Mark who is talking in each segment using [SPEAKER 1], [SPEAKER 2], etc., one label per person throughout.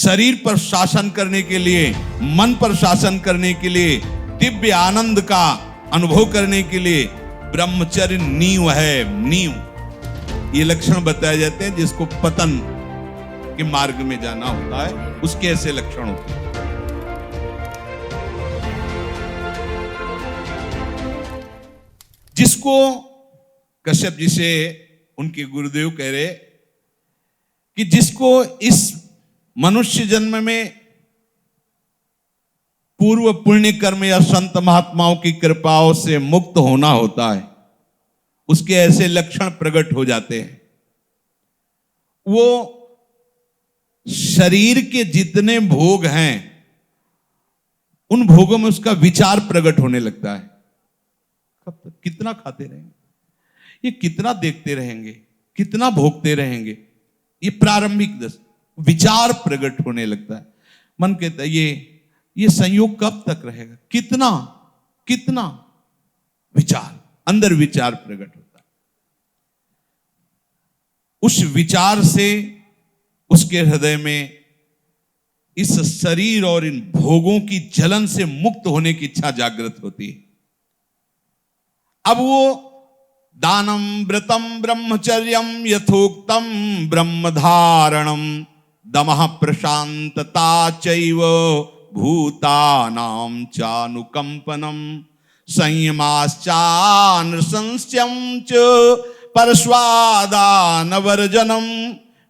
[SPEAKER 1] शरीर पर शासन करने के लिए, मन पर शासन करने के लिए, दिव्य आनंद का अनुभव करने के लिए ब्रह्मचर्य नींव है। नींव ये लक्षण बताए जाते हैं जिसको पतन के मार्ग में जाना होता है, उसके ऐसे लक्षण होते हैं। जिसको कश्यप जी से उनके गुरुदेव कह रहे कि जिसको इस मनुष्य जन्म में पूर्व पुण्य कर्म या संत महात्माओं की कृपाओं से मुक्त होना होता है, उसके ऐसे लक्षण प्रकट हो जाते हैं। वो शरीर के जितने भोग हैं उन भोगों में उसका विचार प्रकट होने लगता है। कब तक कितना खाते रहेंगे, ये कितना देखते रहेंगे, कितना भोगते रहेंगे, ये प्रारंभिक दशा विचार प्रकट होने लगता है। मन कहता है ये संयोग कब तक रहेगा, कितना कितना विचार, अंदर विचार प्रकट होता है। उस विचार से उसके हृदय में इस शरीर और इन भोगों की जलन से मुक्त होने की इच्छा जागृत होती है। अब वो दानम व्रतम ब्रह्मचर्यम यथोक्तम ब्रह्मधारणम दमः प्रशांतता चैव भूतानां चानुकंपनम संयमाश्चानुशंस्यं च परस्वादानवर्जनम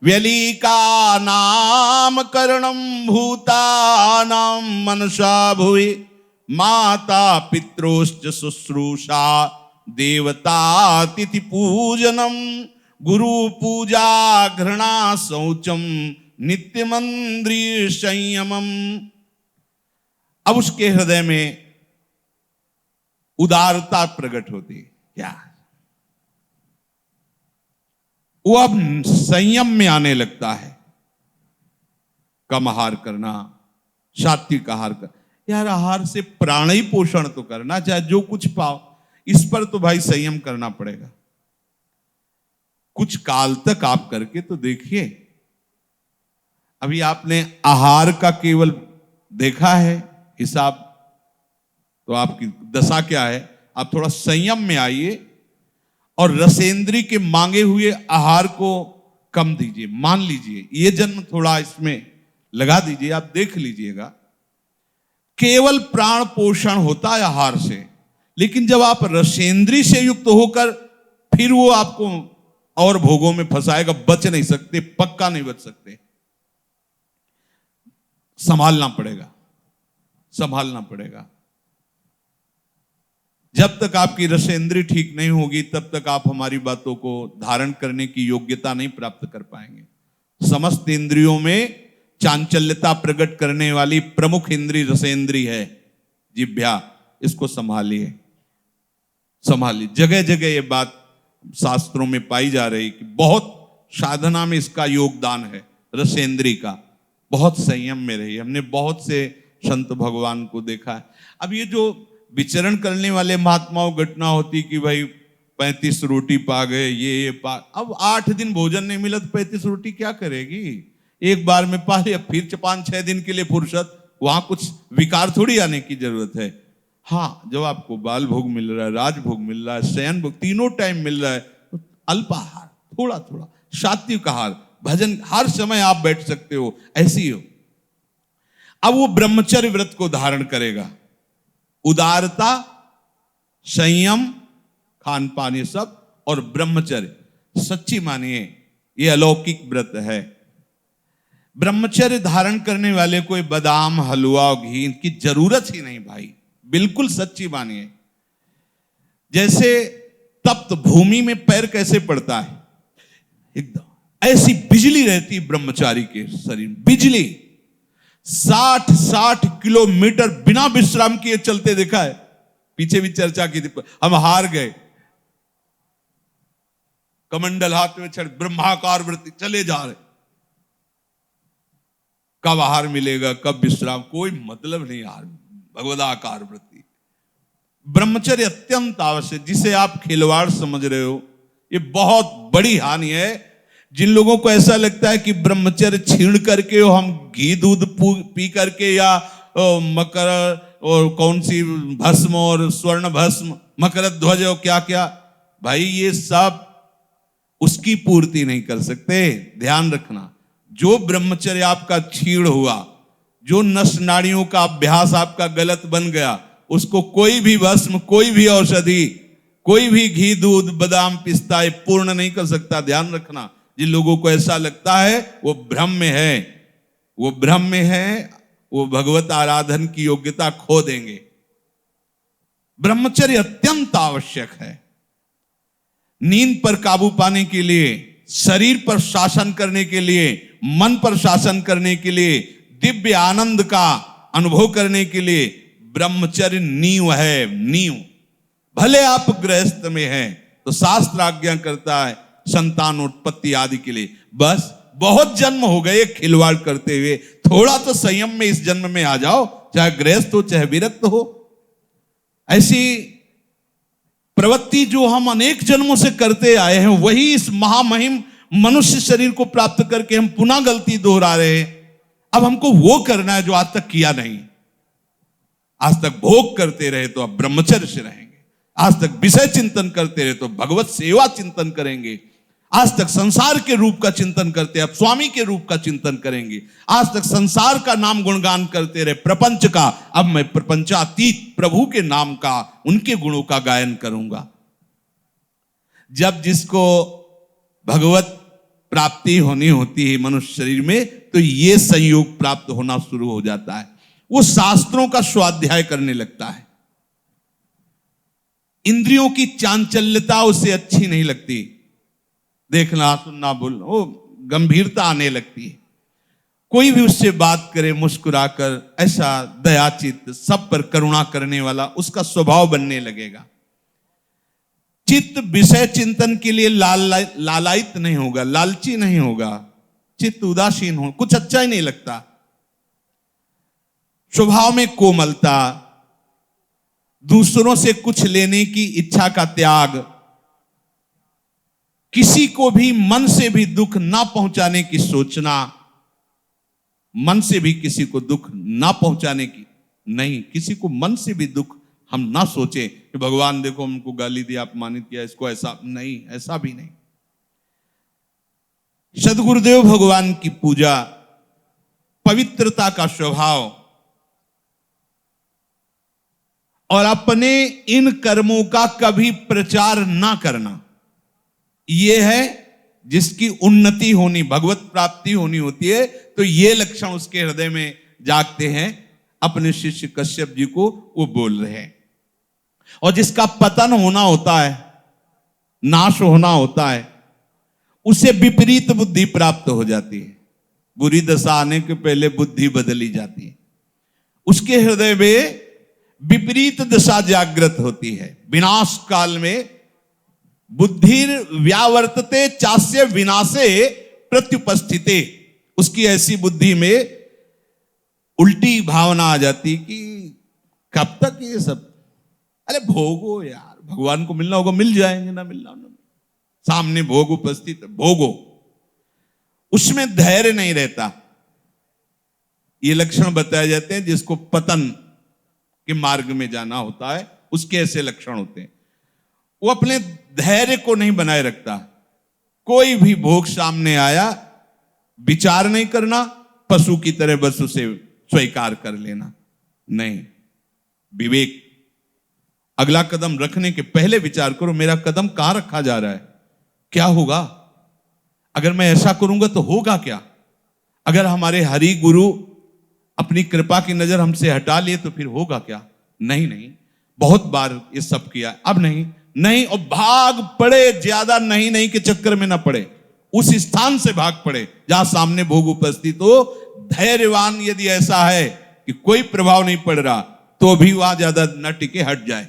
[SPEAKER 1] व्यलीका नामकरणम भूतानां मनसा भुवि माता पित्रोश्च शुश्रूषा देवतातिथि पूजनम गुरु पूजा घृणा शौचम नित्य मंद्रिय संयमम। अब उसके हृदय में उदारता प्रकट होती है। क्या वो अब संयम में आने लगता है। कम आहार करना, सात्विक आहार कर, यार आहार से प्राण ही पोषण तो करना, चाहे जो कुछ पाओ, इस पर तो भाई संयम करना पड़ेगा। कुछ काल तक आप करके तो देखिए। अभी आपने आहार का केवल देखा है हिसाब, तो आपकी दशा क्या है। आप थोड़ा संयम में आइए और रसेंद्री के मांगे हुए आहार को कम दीजिए। मान लीजिए ये जन्म थोड़ा इसमें लगा दीजिए, आप देख लीजिएगा। केवल प्राण पोषण होता है आहार से, लेकिन जब आप रसेंद्री से युक्त होकर फिर वो आपको और भोगों में फंसाएगा, बच नहीं सकते, पक्का नहीं बच सकते। संभालना पड़ेगा, संभालना पड़ेगा। जब तक आपकी रसेंद्री ठीक नहीं होगी तब तक आप हमारी बातों को धारण करने की योग्यता नहीं प्राप्त कर पाएंगे। समस्त इंद्रियों में चांचल्यता प्रकट करने वाली प्रमुख इंद्री रसेंद्री है, जिह्वा। इसको संभालिए, संभालिए। जगह जगह ये बात शास्त्रों में पाई जा रही कि बहुत साधना में इसका योगदान है, रसेंद्री का। बहुत संयम में रही। हमने बहुत से संत भगवान को देखा है। अब ये जो विचरण करने वाले महात्माओं घटना होती कि भाई 35 रोटी पा गए, ये पा, अब 8 दिन भोजन नहीं मिला तो 35 रोटी क्या करेगी। एक बार में पा लिया, फिर 5-6 दिन के लिए फुर्सत, वहां कुछ विकार थोड़ी आने की जरूरत है। हाँ, जब आपको बाल भोग मिल रहा है, राजभोग मिल रहा है, शयन भोग तीनों टाइम मिल रहा है, तो अल्पाहार, थोड़ा थोड़ा सात्विक आहार, भजन, हर समय आप बैठ सकते हो, ऐसी हो। अब वो ब्रह्मचर्य व्रत को धारण करेगा। उदारता, संयम, खान पान, ये सब, और ब्रह्मचर्य। सच्ची मानिए ये अलौकिक व्रत है। ब्रह्मचर्य धारण करने वाले को बादाम, हलवा, घी इनकी जरूरत ही नहीं भाई, बिल्कुल सच्ची मानिए। जैसे तप्त भूमि में पैर कैसे पड़ता है, एकदम ऐसी बिजली रहती ब्रह्मचारी के शरीर, बिजली। 60-60 किलोमीटर बिना विश्राम किए चलते देखा है। पीछे भी चर्चा की थी, हम हार गए। कमंडल हाथ में छड़, ब्रह्माकार वृत्ति, चले जा रहे। कब आहार मिलेगा, कब विश्राम, कोई मतलब नहीं। आहार भगवदाकार वृत्ति, ब्रह्मचर्य अत्यंत आवश्यक। जिसे आप खिलवाड़ समझ रहे हो, ये बहुत बड़ी हानि है। जिन लोगों को ऐसा लगता है कि ब्रह्मचर्य छीण करके हम घी दूध पी करके या मकर और कौन सी भस्म और स्वर्ण भस्म मकर ध्वज और क्या क्या, भाई ये सब उसकी पूर्ति नहीं कर सकते। ध्यान रखना, जो ब्रह्मचर्य आपका छीण हुआ, जो नस नाड़ियों का अभ्यास आपका गलत बन गया, उसको कोई भी भस्म, कोई भी औषधि, कोई भी घी दूध बादाम पिस्ता पूर्ण नहीं कर सकता। ध्यान रखना, जिन लोगों को ऐसा लगता है वो भ्रम में है, वो भ्रम में है, वो भगवत आराधन की योग्यता खो देंगे। ब्रह्मचर्य अत्यंत आवश्यक है। नींद पर काबू पाने के लिए, शरीर पर शासन करने के लिए, मन पर शासन करने के लिए, दिव्य आनंद का अनुभव करने के लिए ब्रह्मचर्य नींव है, नींव। भले आप गृहस्थ में हैं तो शास्त्र आज्ञा करता है संतान उत्पत्ति आदि के लिए, बस बहुत जन्म हो गए खिलवाड़ करते हुए, थोड़ा तो संयम में इस जन्म में आ जाओ, चाहे गृहस्थ हो चाहे विरक्त हो। ऐसी प्रवृत्ति जो हम अनेक जन्मों से करते आए हैं, वही इस महामहिम मनुष्य शरीर को प्राप्त करके हम पुनः गलती दोहरा रहे हैं। अब हमको वो करना है जो आज तक किया नहीं। आज तक भोग करते रहे तो अब ब्रह्मचर्य से रहेंगे, आज तक विषय चिंतन करते रहे तो भगवत सेवा चिंतन करेंगे, आज तक संसार के रूप का चिंतन करते अब स्वामी के रूप का चिंतन करेंगे, आज तक संसार का नाम गुणगान करते रहे, प्रपंच का, अब मैं प्रपंचातीत प्रभु के नाम का, उनके गुणों का गायन करूंगा। जब जिसको भगवत प्राप्ति होनी होती है मनुष्य शरीर में, तो ये संयोग प्राप्त होना शुरू हो जाता है। वो शास्त्रों का स्वाध्याय करने लगता है। इंद्रियों की चांचल्यता उसे अच्छी नहीं लगती, देखना सुनना बोलना, वो गंभीरता आने लगती है। कोई भी उससे बात करे मुस्कुराकर, ऐसा दयाचित, सब पर करुणा करने वाला उसका स्वभाव बनने लगेगा। चित्त विषय चिंतन के लिए लालायित नहीं होगा, लालची नहीं होगा, चित्त उदासीन हो, कुछ अच्छा ही नहीं लगता। स्वभाव में कोमलता, दूसरों से कुछ लेने की इच्छा का त्याग, किसी को भी मन से भी दुख ना पहुंचाने की सोचना, मन से भी किसी को दुख ना पहुंचाने की नहीं, किसी को मन से भी दुख हम ना सोचे कि भगवान देखो हमको गाली दिया, अपमानित किया, इसको ऐसा नहीं, ऐसा भी नहीं। सद्गुरुदेव भगवान की पूजा, पवित्रता का स्वभाव और अपने इन कर्मों का कभी प्रचार ना करना, यह है जिसकी उन्नति होनी, भगवत प्राप्ति होनी होती है। तो ये लक्षण उसके हृदय में जागते हैं। अपने शिष्य कश्यप जी को वो बोल रहे हैं। और जिसका पतन होना होता है, नाश होना होता है, उसे विपरीत बुद्धि प्राप्त हो जाती है। बुरी दशा आने के पहले बुद्धि बदली जाती है। उसके हृदय में विपरीत दशा जागृत होती है। विनाश काल में बुद्धि व्यावर्तते चास्य विनाशे प्रत्युपस्थिते, उसकी ऐसी बुद्धि में उल्टी भावना आ जाती कि कब तक ये सब, अरे भोगो यार, भगवान को मिलना होगा मिल जाएंगे, ना मिलना ना, सामने भोग उपस्थित, भोगो। उसमें धैर्य नहीं रहता। ये लक्षण बताए जाते हैं जिसको पतन के मार्ग में जाना होता है, उसके ऐसे लक्षण होते हैं। वो अपने धैर्य को नहीं बनाए रखता। कोई भी भोग सामने आया, विचार नहीं करना, पशु की तरह बस उसे स्वीकार कर लेना, नहीं। विवेक, अगला कदम रखने के पहले विचार करो, मेरा कदम कहां रखा जा रहा है, क्या होगा, अगर मैं ऐसा करूंगा तो होगा क्या, अगर हमारे हरि गुरु अपनी कृपा की नजर हमसे हटा लिए तो फिर होगा क्या। नहीं नहीं, बहुत बार ये सब किया, अब नहीं नहीं, और भाग पड़े, ज्यादा नहीं नहीं के चक्कर में ना पड़े, उस स्थान से भाग पड़े जहां सामने भोग उपस्थित हो। धैर्यवान यदि ऐसा है कि कोई प्रभाव नहीं पड़ रहा तो भी वहां ज्यादा न टिके, हट जाए।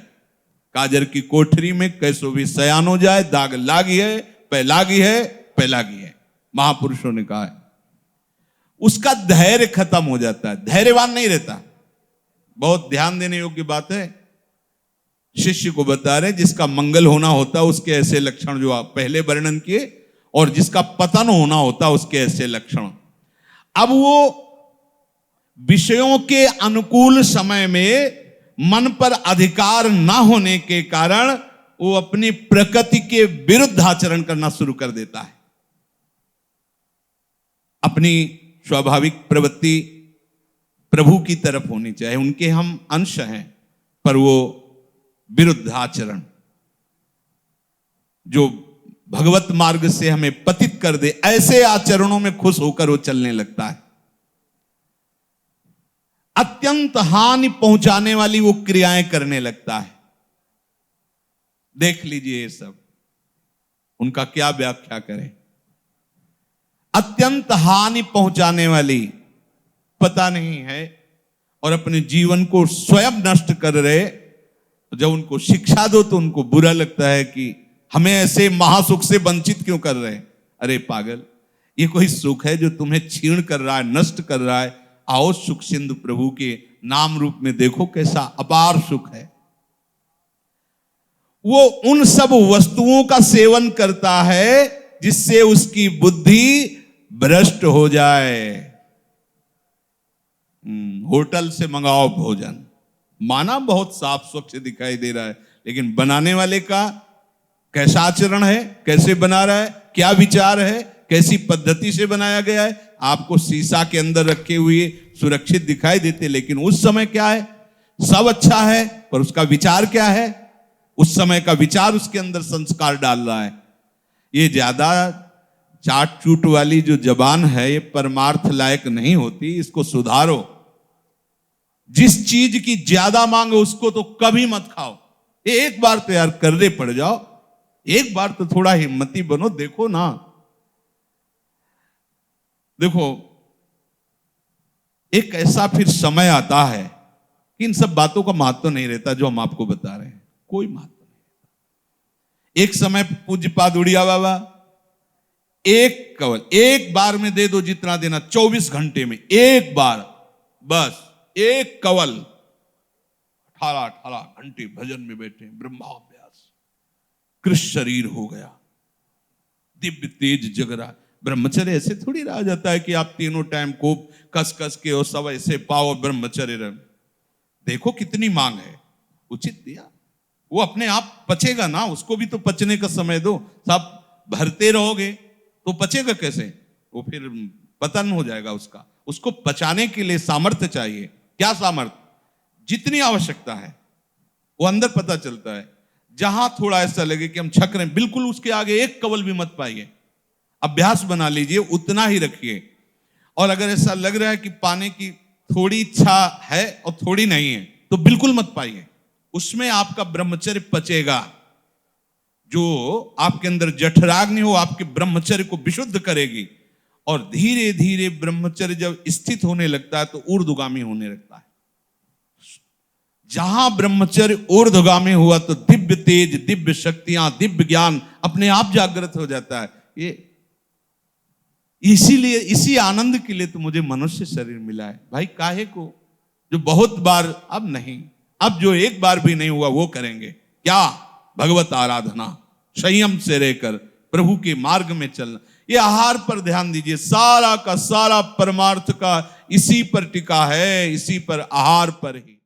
[SPEAKER 1] काजर की कोठरी में कैसो भी सयान हो जाए, दाग लागी है, पैलागी है, पैलागी है, महापुरुषों ने कहा है। उसका धैर्य खत्म हो जाता है, धैर्यवान नहीं रहता। बहुत ध्यान देने योग्य बात है। शिष्य को बता रहे जिसका मंगल होना होता है उसके ऐसे लक्षण जो आप पहले वर्णन किए, और जिसका पतन होना होता उसके ऐसे लक्षण। अब वो विषयों के अनुकूल समय में मन पर अधिकार ना होने के कारण वो अपनी प्रकृति के विरुद्ध आचरण करना शुरू कर देता है। अपनी स्वाभाविक प्रवृत्ति प्रभु की तरफ होनी चाहिए, उनके हम अंश हैं, पर वो विरुद्ध आचरण जो भगवत मार्ग से हमें पतित कर दे, ऐसे आचरणों में खुश होकर वो चलने लगता है। अत्यंत हानि पहुंचाने वाली वो क्रियाएं करने लगता है। देख लीजिए ये सब, उनका क्या व्याख्या करें। अत्यंत हानि पहुंचाने वाली, पता नहीं है, और अपने जीवन को स्वयं नष्ट कर रहे। जब उनको शिक्षा दो तो उनको बुरा लगता है कि हमें ऐसे महासुख से वंचित क्यों कर रहे हैं। अरे पागल, ये कोई सुख है जो तुम्हें छीण कर रहा है, नष्ट कर रहा है। आओ सुख सिंधु प्रभु के नाम रूप में देखो कैसा अपार सुख है। वो उन सब वस्तुओं का सेवन करता है जिससे उसकी बुद्धि भ्रष्ट हो जाए। होटल से मंगाओ भोजन, माना बहुत साफ स्वच्छ दिखाई दे रहा है, लेकिन बनाने वाले का कैसा आचरण है, कैसे बना रहा है, क्या विचार है, कैसी पद्धति से बनाया गया है। आपको शीशा के अंदर रखे हुए सुरक्षित दिखाई देते, लेकिन उस समय क्या है, सब अच्छा है, पर उसका विचार क्या है, उस समय का विचार उसके अंदर संस्कार डाल रहा है। ये ज्यादा चाट चूट वाली जो जबान है, ये परमार्थ लायक नहीं होती, इसको सुधारो। जिस चीज की ज्यादा मांग है उसको तो कभी मत खाओ। एक बार तो यार कर्रे पड़ जाओ, एक बार तो थोड़ा हिम्मती बनो। देखो ना, देखो एक ऐसा फिर समय आता है कि इन सब बातों का महत्व नहीं रहता जो हम आपको बता रहे हैं, कोई महत्व नहीं। एक समय पूज्यपाद उड़िया बाबा एक कवल एक बार में दे दो, जितना देना, 24 घंटे में एक बार, बस एक कवल। 18 घंटे भजन में बैठे, ब्रह्माभ्यास, कृष्ण शरीर हो गया, दिव्य तेज जग रहा। ब्रह्मचर्य ऐसे थोड़ी रहा जाता है कि आप तीनों टाइम को कस कस के और सब ऐसे पाओ ब्रह्मचर्य रह। देखो कितनी मांग है, उचित दिया, वो अपने आप पचेगा ना, उसको भी तो पचने का समय दो। सब भरते रहोगे तो पचेगा कैसे, वो फिर पतन हो जाएगा उसका। उसको पचाने के लिए सामर्थ्य चाहिए। क्या सामर्थ्य, जितनी आवश्यकता है वो अंदर पता चलता है। जहां थोड़ा ऐसा लगे कि हम छक रहे हैं, बिल्कुल उसके आगे एक कवल भी मत पाइए। अभ्यास बना लीजिए, उतना ही रखिए। और अगर ऐसा लग रहा है कि पाने की थोड़ी इच्छा है और थोड़ी नहीं है, तो बिल्कुल मत पाइए। उसमें आपका ब्रह्मचर्य पचेगा। जो आपके अंदर जठराग्नि हो, आपके ब्रह्मचर्य को विशुद्ध करेगी। और धीरे धीरे ब्रह्मचर्य जब स्थित होने लगता है तो ऊर्ध्वगामी होने लगता है। जहां ब्रह्मचर्य ऊर्ध्वगामी हुआ तो दिव्य तेज, दिव्य शक्तियां, दिव्य ज्ञान अपने आप जागृत हो जाता है। ये इसीलिए, इसी आनंद के लिए तो मुझे मनुष्य शरीर मिला है भाई। काहे को, जो बहुत बार, अब नहीं, अब जो एक बार भी नहीं हुआ वो करेंगे। क्या, भगवत आराधना, संयम से रहकर प्रभु के मार्ग में चलना। ये आहार पर ध्यान दीजिए, सारा का सारा परमार्थ का इसी पर टिका है, इसी पर, आहार पर ही।